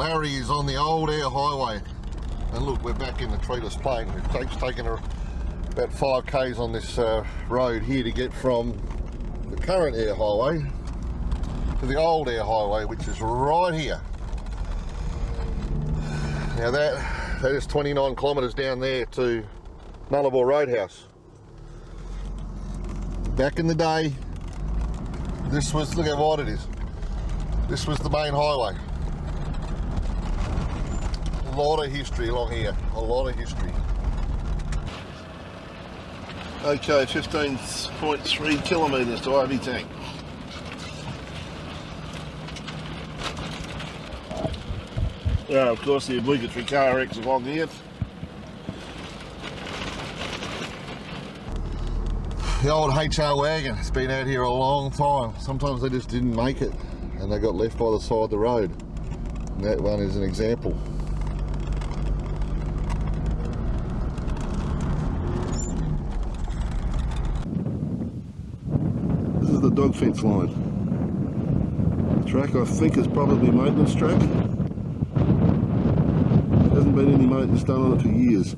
Larry is on the Old Eyre Highway, and look, we're back in the treeless plain. It's taken about 5 k's on this road here to get from the current Eyre Highway to the Old Eyre Highway, which is right here. Now that is 29 kilometres down there to Nullarbor Roadhouse. Back in the day, this was, look how wide it is. This was the main highway. A lot of history along here, a lot of history. Okay, 15.3 kilometres to Ivy Tank. Yeah, of course the obligatory car wrecks along here. The old HR wagon has been out here a long time. Sometimes they just didn't make it and they got left by the side of the road. And that one is an example. This is the dog fence line. The track I think is probably maintenance track. Hasn't been any maintenance done on it for years.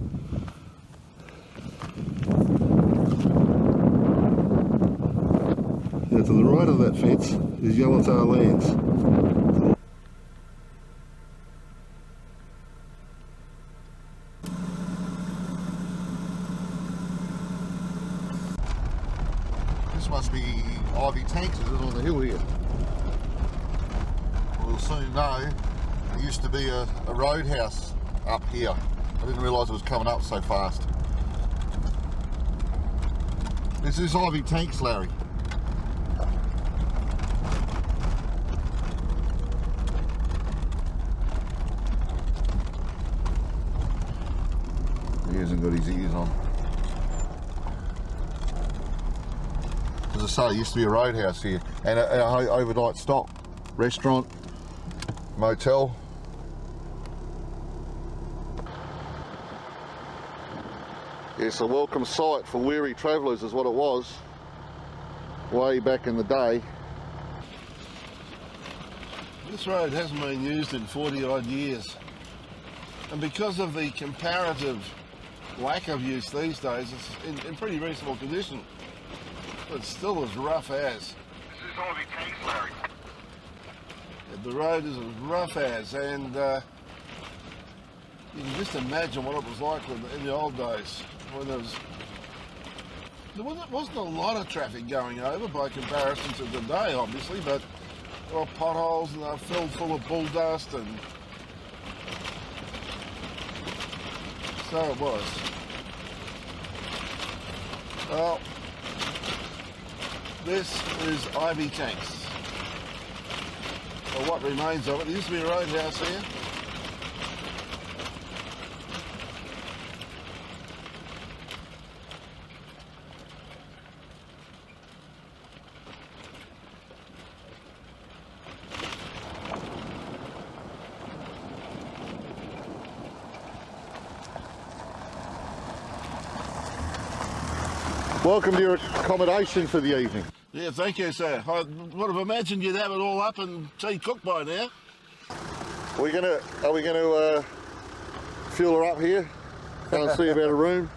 Now to the right of that fence is Yalata lands. This must be Ivy Tanks, is it, on the hill here? We'll soon know. There used to be a roadhouse up here. I didn't realise it was coming up so fast. This is Ivy Tanks, Larry. He hasn't got his ears on. As I say, it used to be a roadhouse here, and an overnight stop, restaurant, motel. It's a welcome sight for weary travellers is what it was way back in the day. This road hasn't been used in 40 odd years, and because of the comparative lack of use these days, it's in pretty reasonable condition, but still as rough as. This is Ivy Tanks, Larry. The road is as rough as, and you can just imagine what it was like in the old days when there wasn't a lot of traffic going over by comparison to today, obviously, but there were potholes and they were filled full of bull dust, and so it was. Well, this is Ivy Tanks, or what remains of it. There used to be a roadhouse here. Welcome to your accommodation for the evening. Yeah, thank you, sir. I would have imagined you'd have it all up and tea cooked by now. Are we gonna fuel her up here? Go and see about a room.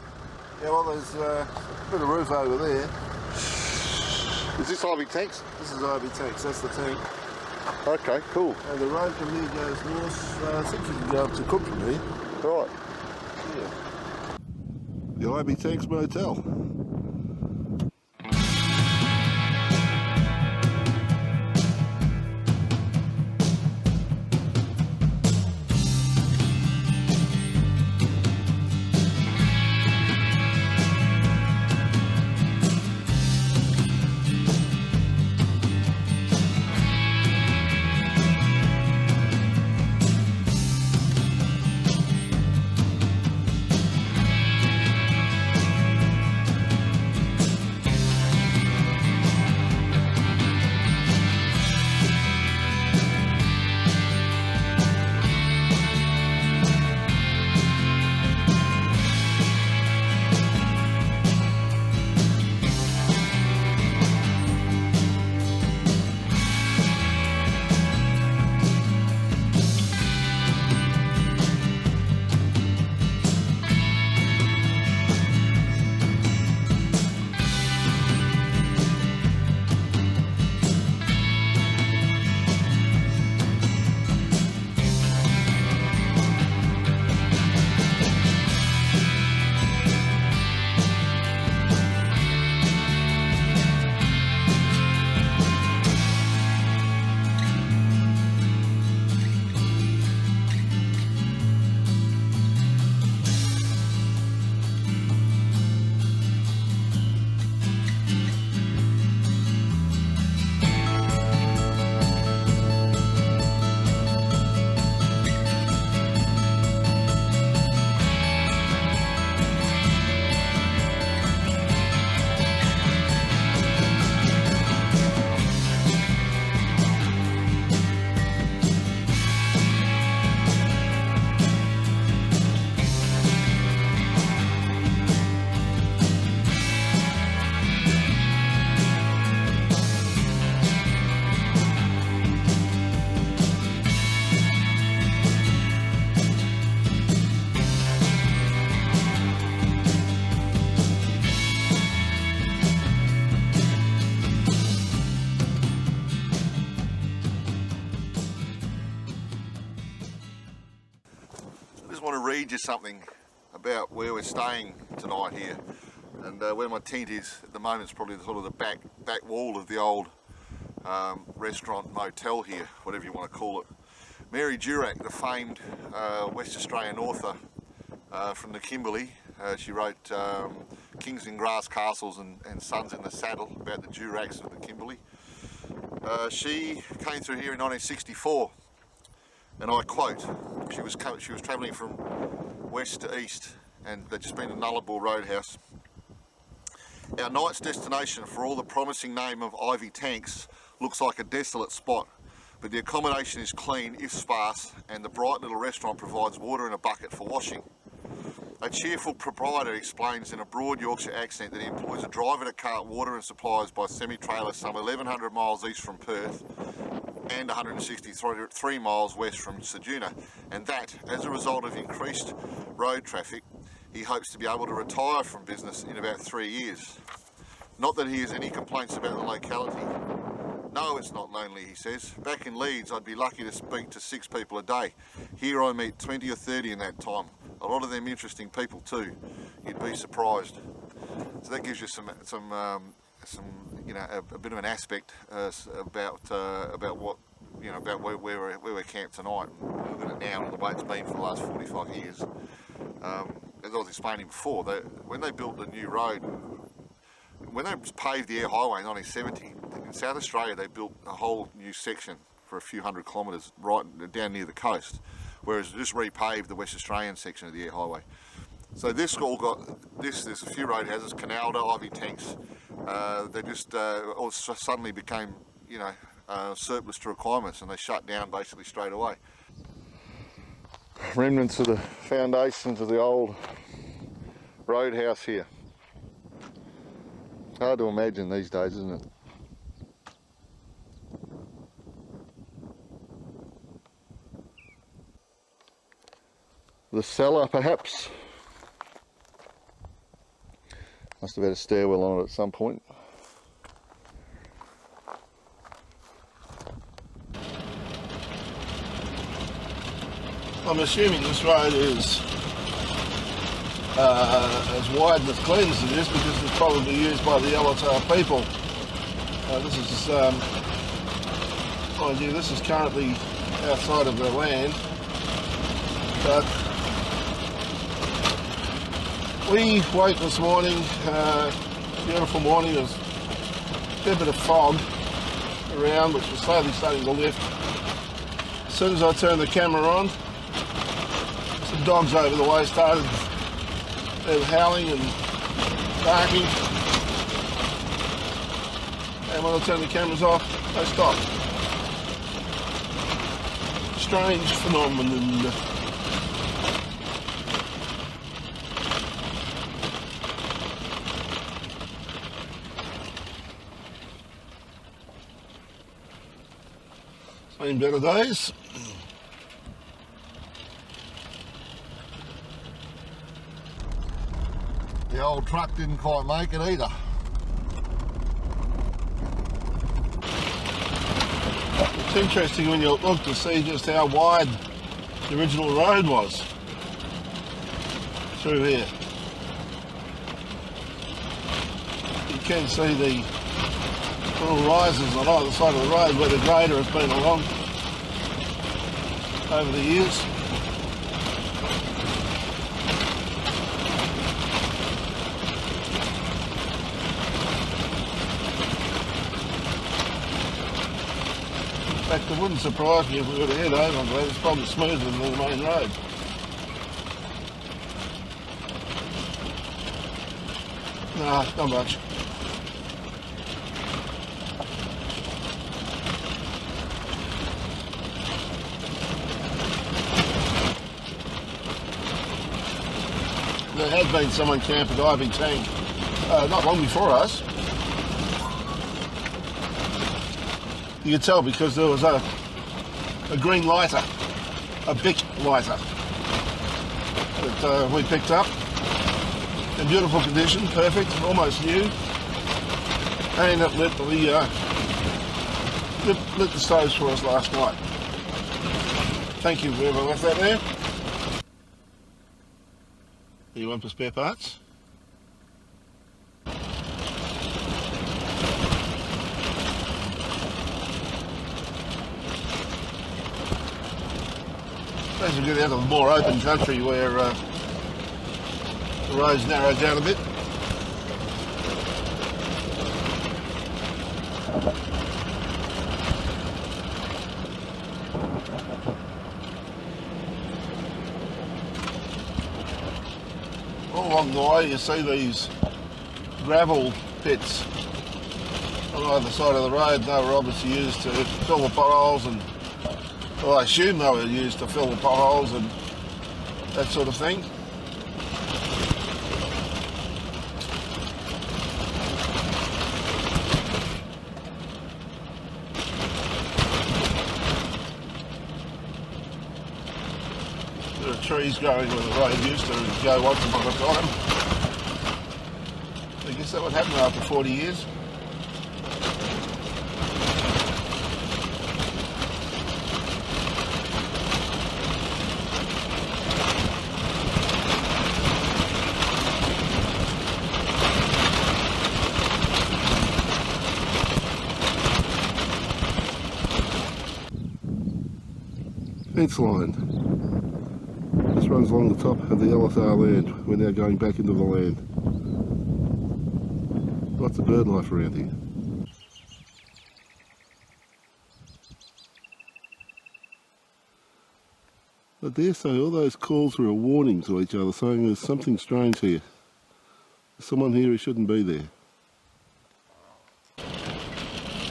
Yeah, well, there's a bit of roof over there. Is this Ivy Tanks? This is Ivy Tanks, that's the tank. Okay, cool. And the road from here goes north. I think you can go up to Cook from here. Right. Yeah. The Ivy Tanks Motel. just want to read you something about where we're staying tonight here, and where my tent is at the moment is probably sort of the back wall of the old restaurant motel here, whatever you want to call it. Mary Durack, the famed West Australian author from the Kimberley, she wrote Kings in Grass Castles and Sons in the Saddle about the Duracks of the Kimberley. She came through here in 1964, and I quote, she was travelling from west to east, and they'd just been to Nullarbor Roadhouse. Our night's destination, for all the promising name of Ivy Tanks, looks like a desolate spot, but the accommodation is clean if sparse, and the bright little restaurant provides water in a bucket for washing. A cheerful proprietor explains in a broad Yorkshire accent that he employs a driver to cart water and supplies by semi-trailer some 1,100 miles east from Perth and 163 miles west from Ceduna, and that, as a result of increased road traffic, he hopes to be able to retire from business in about 3 years. Not that he has any complaints about the locality. No, it's not lonely, he says. Back in Leeds, I'd be lucky to speak to 6 people a day. Here I meet 20 or 30 in that time. A lot of them interesting people too. You'd be surprised. So that gives you some you know, a bit of an aspect about what, you know, about where we're camped tonight. Look at it now and the way it's been for the last 45 years. As I was explaining before, when they built the new road, when they paved the Eyre Highway in 1970, in South Australia they built a whole new section for a few hundred kilometres right down near the coast, whereas they just repaved the West Australian section of the Eyre Highway. So this all got there's a few road hazards, Canalda, Ivy Tanks. They just all suddenly became, you know, surplus to requirements, and they shut down basically straight away. Remnants of the foundations of the old roadhouse here. Hard to imagine these days, isn't it? The cellar, perhaps. Must have had a stairwell on it at some point. I'm assuming this road is as wide and as clean as it is because it's probably used by the Yalata people. This is, mind you, this is currently outside of their land, but we woke this morning, beautiful morning, there's a fair bit of fog around which was slowly starting to lift. As soon as I turned the camera on, some dogs over the way started howling and barking, and when I turned the cameras off, they stopped. Strange phenomenon. Seen better days. The old truck didn't quite make it either. It's interesting when you look to see just how wide the original road was through here. You can see the little rises on either side of the road where the grader has been along over the years. In fact, it wouldn't surprise me if we were to head over on it. It's probably smoother than the main road. Nah, not much. There had been someone camp at Ivy Tank not long before us. You could tell because there was a green lighter, a big lighter that we picked up in beautiful condition, perfect, almost new, and it lit the stoves for us last night. Thank you, whoever left that there. Anyone for spare parts? As we get out of the more open country where the roads narrow down a bit. All along the way you see these gravel pits on either side of the road. They were obviously used to fill the potholes, and well, I assume they were used to fill the potholes and that sort of thing. There are trees growing where the road used to go once upon a time. I guess that would happen after 40 years. Fence line. This runs along the top of the Yalata land. We're now going back into the land. Lots of bird life around here. I dare say all those calls were a warning to each other, saying there's something strange here. There's someone here who shouldn't be there.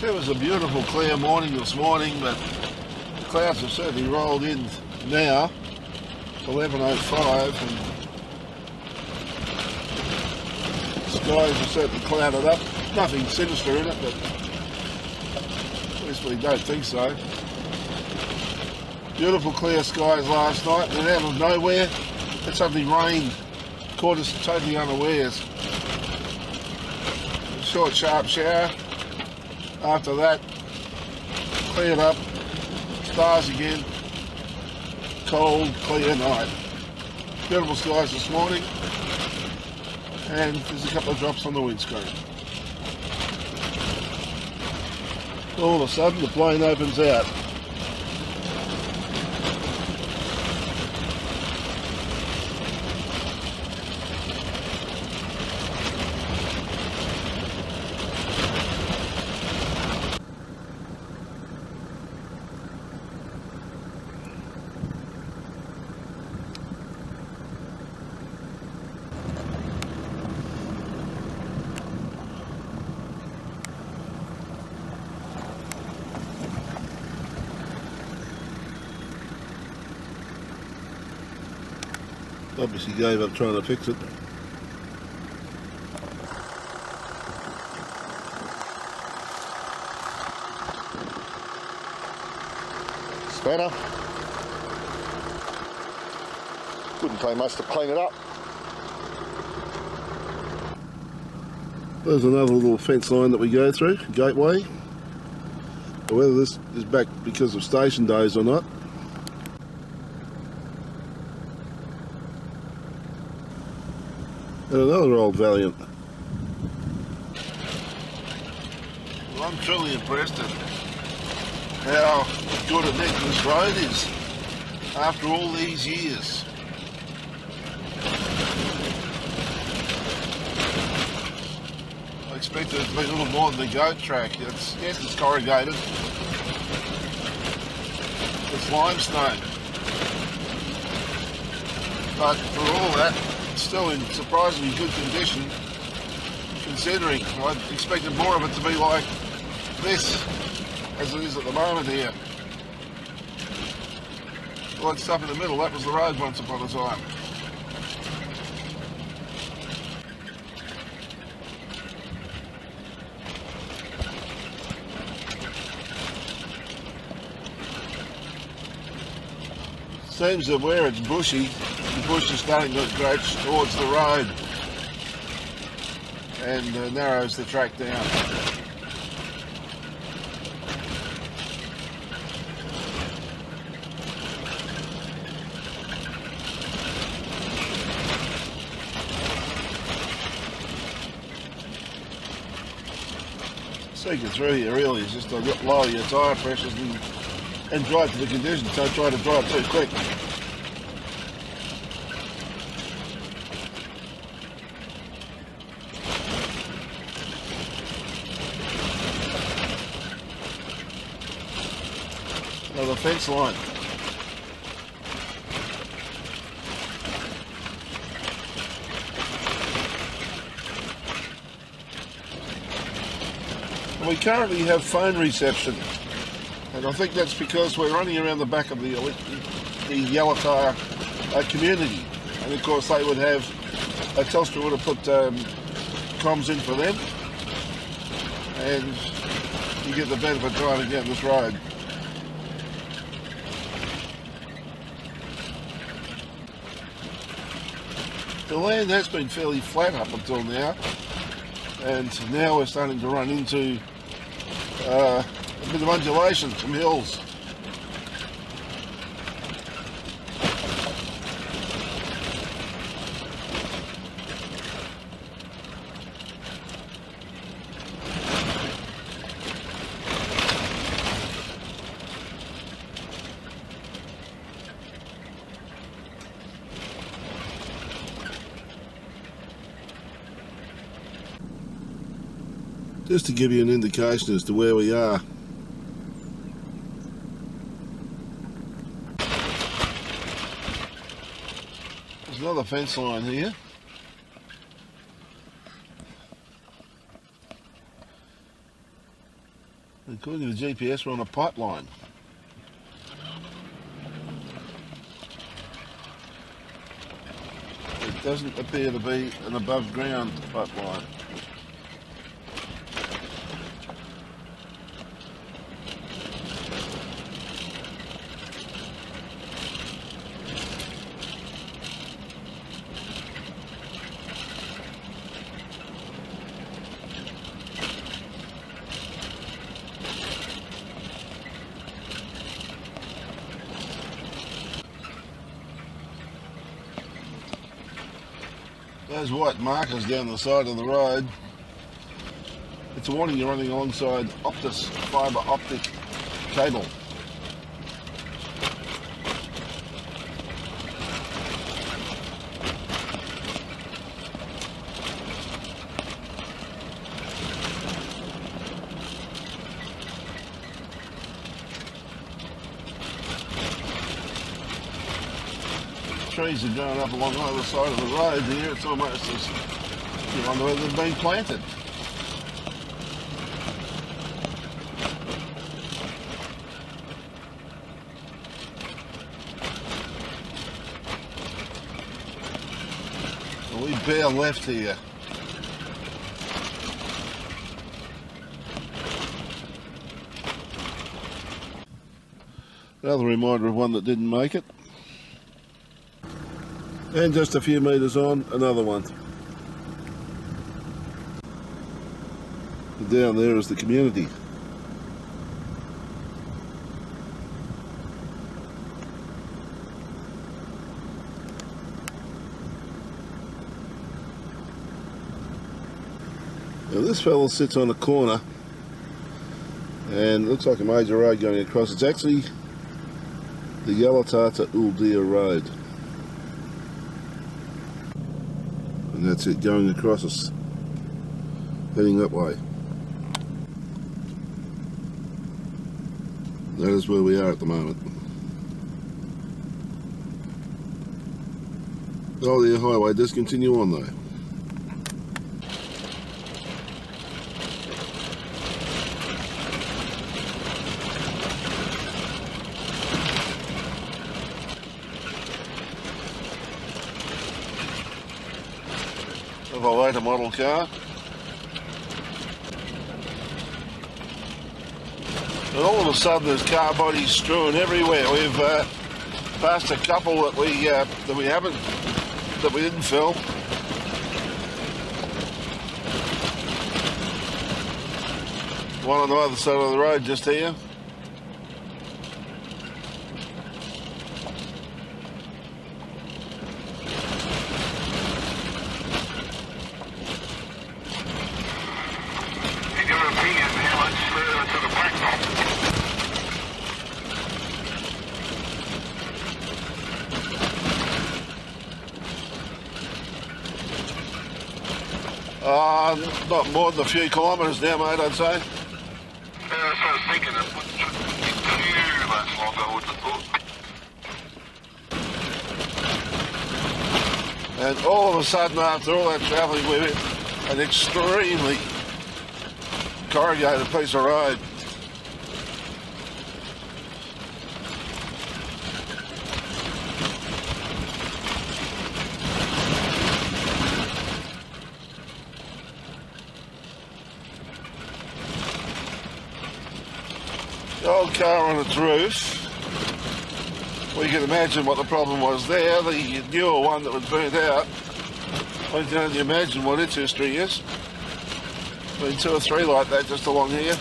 It was a beautiful clear morning this morning, but the clouds have certainly rolled in now, 11:05, and the skies are certainly clouded up. Nothing sinister in it, but at least we don't think so. Beautiful clear skies last night, and out of nowhere it suddenly rained, caught us totally unawares. A short sharp shower, after that cleared up, stars again, cold clear night. Beautiful skies this morning, and there's a couple of drops on the windscreen. All of a sudden the plane opens out. Obviously gave up trying to fix it. Spanner. Wouldn't take much to clean it up. There's another little fence line that we go through, gateway. Whether this is back because of station days or not. And another old Valiant. Well, I'm truly impressed at how good a neck this road is after all these years. I expected it to be a little more than the goat track. Yes, it's corrugated. It's limestone. But for all that, still in surprisingly good condition, considering I expected more of it to be like this as it is at the moment here. All that stuff in the middle, that was the road once upon a time. Seems that where it's bushy, the bush is starting to encroach towards the road and narrows the track down. secret through here really is just to lower your tyre pressures and drive to the conditions. Don't try to drive too quick. Another fence line. We currently have phone reception, and I think that's because we're running around the back of the Yalata community, and of course they would have, Telstra would have put comms in for them, and you get the benefit driving down this road. The land has been fairly flat up until now, and now we're starting to run into a bit of undulation, some hills. Just to give you an indication as to where we are. There's another fence line here. According to the GPS, we're on a pipeline. It doesn't appear to be an above ground pipeline. Those white markers down the side of the road, it's a warning you're running alongside fibre optic cable. Trees are growing up along the other side of the road here. It's almost as you wonder whether they've been planted. We bear left here. Another reminder of one that didn't make it. And just a few metres on, another one. And down there is the community. Now this fellow sits on a corner and it looks like a major road going across. It's actually the Yalata to Old Eyre Road. And that's it, going across us, heading that way. That is where we are at the moment. The Old Eyre Highway does continue on though. Of a later model car. And all of a sudden there's car bodies strewn everywhere. We've passed a couple that we didn't film. One on the other side of the road just here. Not more than a few kilometres now, mate, I'd say. Yeah, that's what I was thinking. It shouldn't be too much longer, I wouldn't have thought. And all of a sudden, after all that travelling, we're in an extremely corrugated piece of road. The old car on its roof. We can imagine what the problem was there. The newer one that was burnt out, I can only imagine what its history is. Been 2 or 3 like that just along here.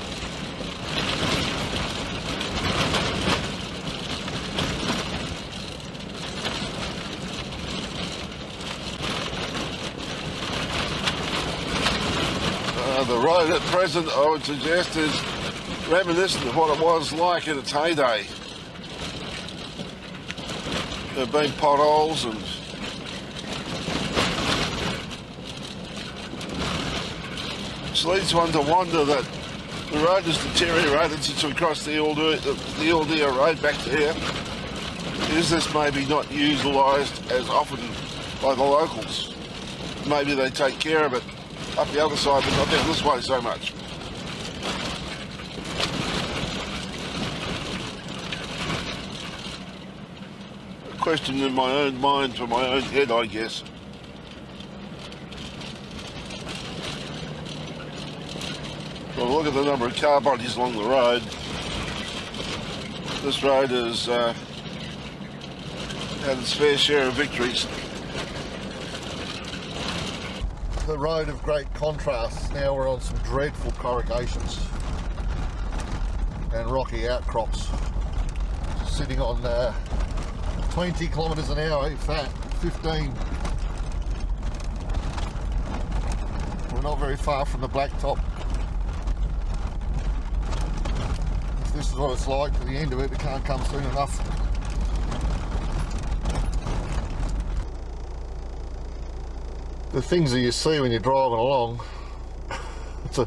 The road at present, I would suggest, is reminiscent of what it was like in its heyday. There have been potholes and which leads one to wonder that the road has deteriorated since we crossed the Old Eyre Road back to here. Is this maybe not utilised as often by the locals? Maybe they take care of it up the other side, but not down this way so much. A question in my own mind, for my own head, I guess. Well, look at the number of car bodies along the road. This road has had its fair share of victories. The road of great contrasts. Now we're on some dreadful corrugations and rocky outcrops. Sitting on 20 kilometres an hour, if that, 15. We're not very far from the Blacktop. If this is what it's like to the end of it, it can't come soon enough. The things that you see when you're driving along, it's a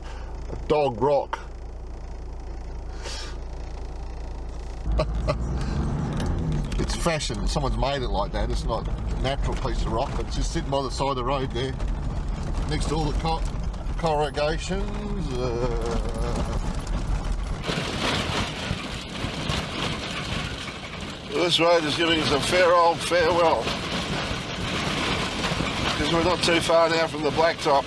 dog rock. It's fashion, someone's made it like that. It's not a natural piece of rock, but it's just sitting by the side of the road there, next to all the corrugations. This road is giving us a fair old farewell, because we're not too far now from the Blacktop.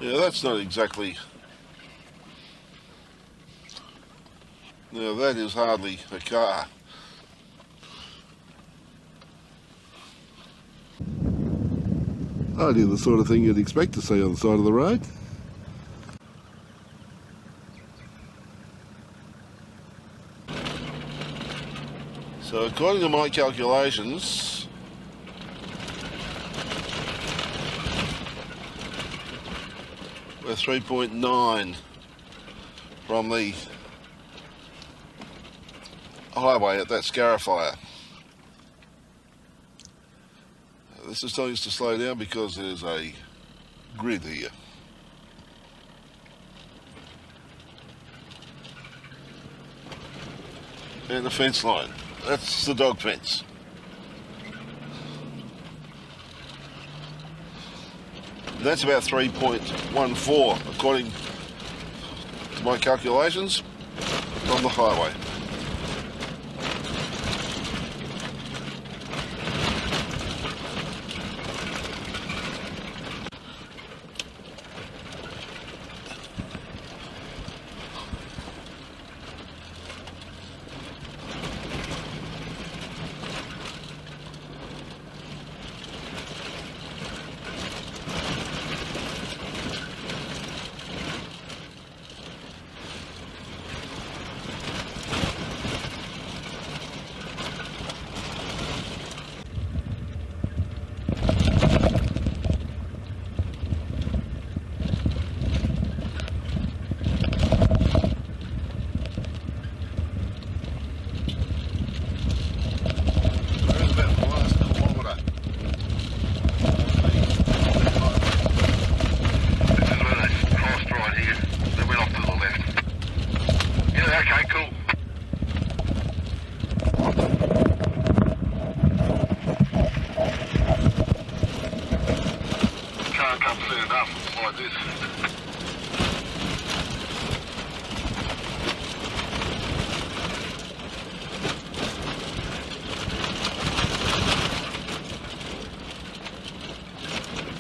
Yeah, that's not exactly... Now that is hardly a car. Hardly the sort of thing you'd expect to see on the side of the road. So according to my calculations, we're 3.9 from the highway at that scarifier. This is telling us to slow down because there's a grid here. And the fence line. That's the dog fence. That's about 3.14 according to my calculations from the highway.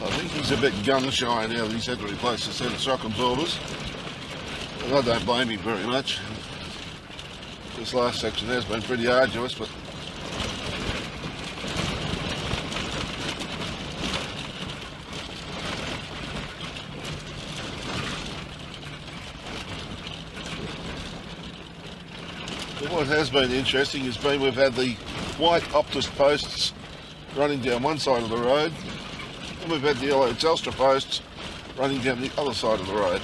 I think he's a bit gun shy now that he's had to replace the set of shock absorbers. And I don't blame him very much. This last section has been pretty arduous, but what has been interesting has been we've had the white Optus posts running down one side of the road, and we've had the yellow Telstra posts running down the other side of the road.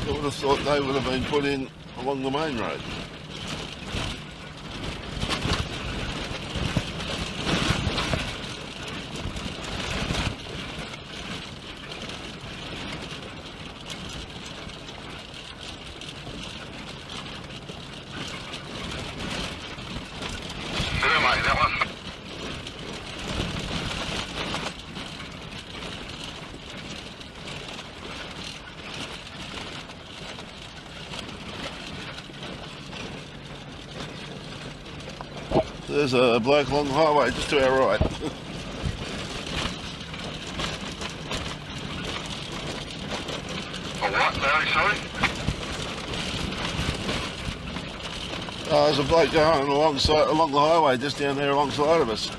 I would have thought they would have been put in along the main road. There's a bloke along the highway just to our right. Oh, what? No, sorry? There's a bloke going along the highway just down there alongside of us.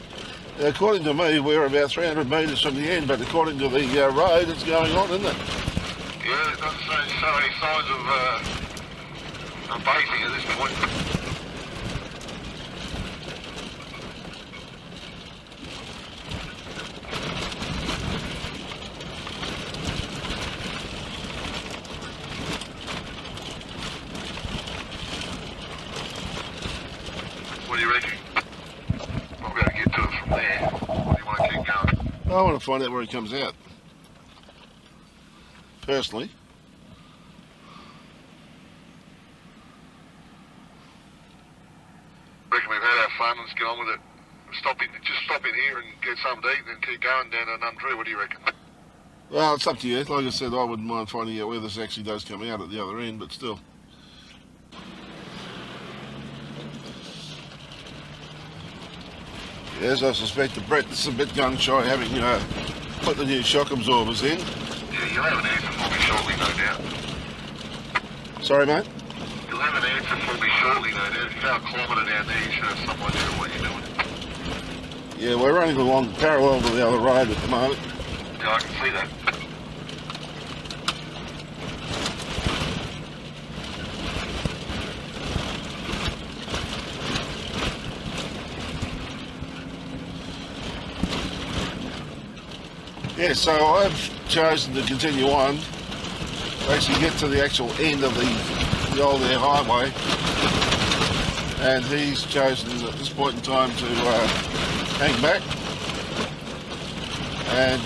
According to me, we're about 300 metres from the end, but according to the road, it's going on, isn't it? Yeah, it doesn't show any signs of basing at this point. What do you reckon? I'll be able to get to it from there. Or do you want to keep going? I want to find out where he comes out. Personally. Reckon we've had our fun, let's get on with it. Just stop in here and get something to eat and then keep going down to Nundre. What do you reckon? Well, it's up to you. Like I said, I wouldn't mind finding out where this actually does come out at the other end, but still. Yes, I suspect that Brett's a bit gun shy having put the new shock absorbers in. Yeah, you'll have an answer for me shortly, no doubt. Sorry, mate? You'll have an answer for me shortly, no doubt. If you go a kilometre down there, you should have some idea of what you're doing. Yeah, we're running along parallel to the other road at the moment. Yeah, I can see that. Yeah, so I've chosen to continue on to actually get to the actual end of the Old Eyre Highway, and he's chosen at this point in time to hang back, and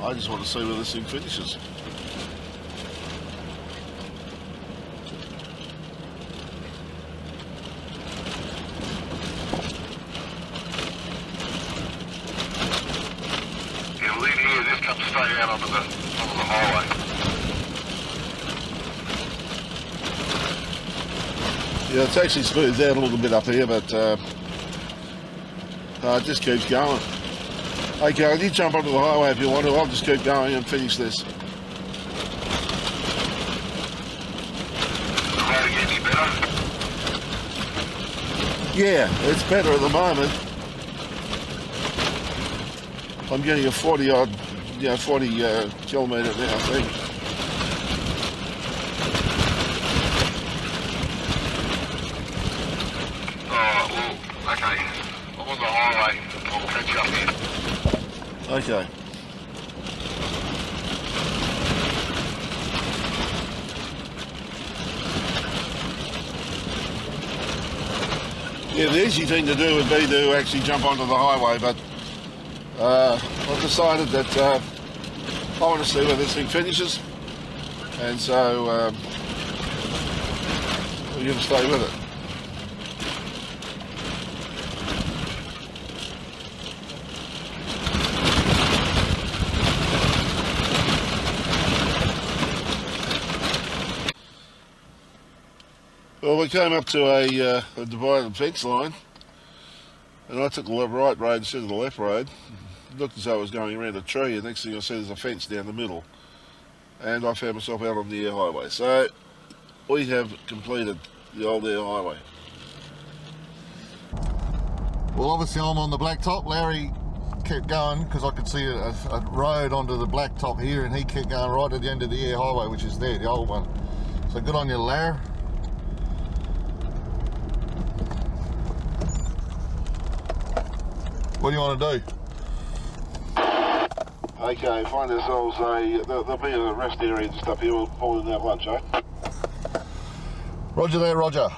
I just want to see where this thing finishes. Straight out onto the highway. Yeah, it's actually smoothed out a little bit up here, but it just keeps going. Okay, you jump onto the highway if you want to. I'll just keep going and finish this. The road any better? Yeah, it's better at the moment. I'm getting a 40 kilometre now, I think. Oh, well, okay. I'm on the highway. I'll catch you up here. Okay. Yeah, the easy thing to do would be to actually jump onto the highway, but I've decided that I want to see where this thing finishes, And so we're going to stay with it. Well, we came up to a divided fence line, and I took the right road instead of the left road. It looked as though I was going around a tree, and next thing I see there's a fence down the middle, and I found myself out on the Eyre Highway. So we have completed the Old Eyre Highway. Well, obviously I'm on the Blacktop. Larry kept going because I could see a road onto the Blacktop here, and he kept going right to the end of the Eyre Highway, which is there, the old one. So good on you, Larry. What do you want to do? Okay, find ourselves there'll be a rest area just up here. We'll pull in that lunch, eh? Roger there, Roger.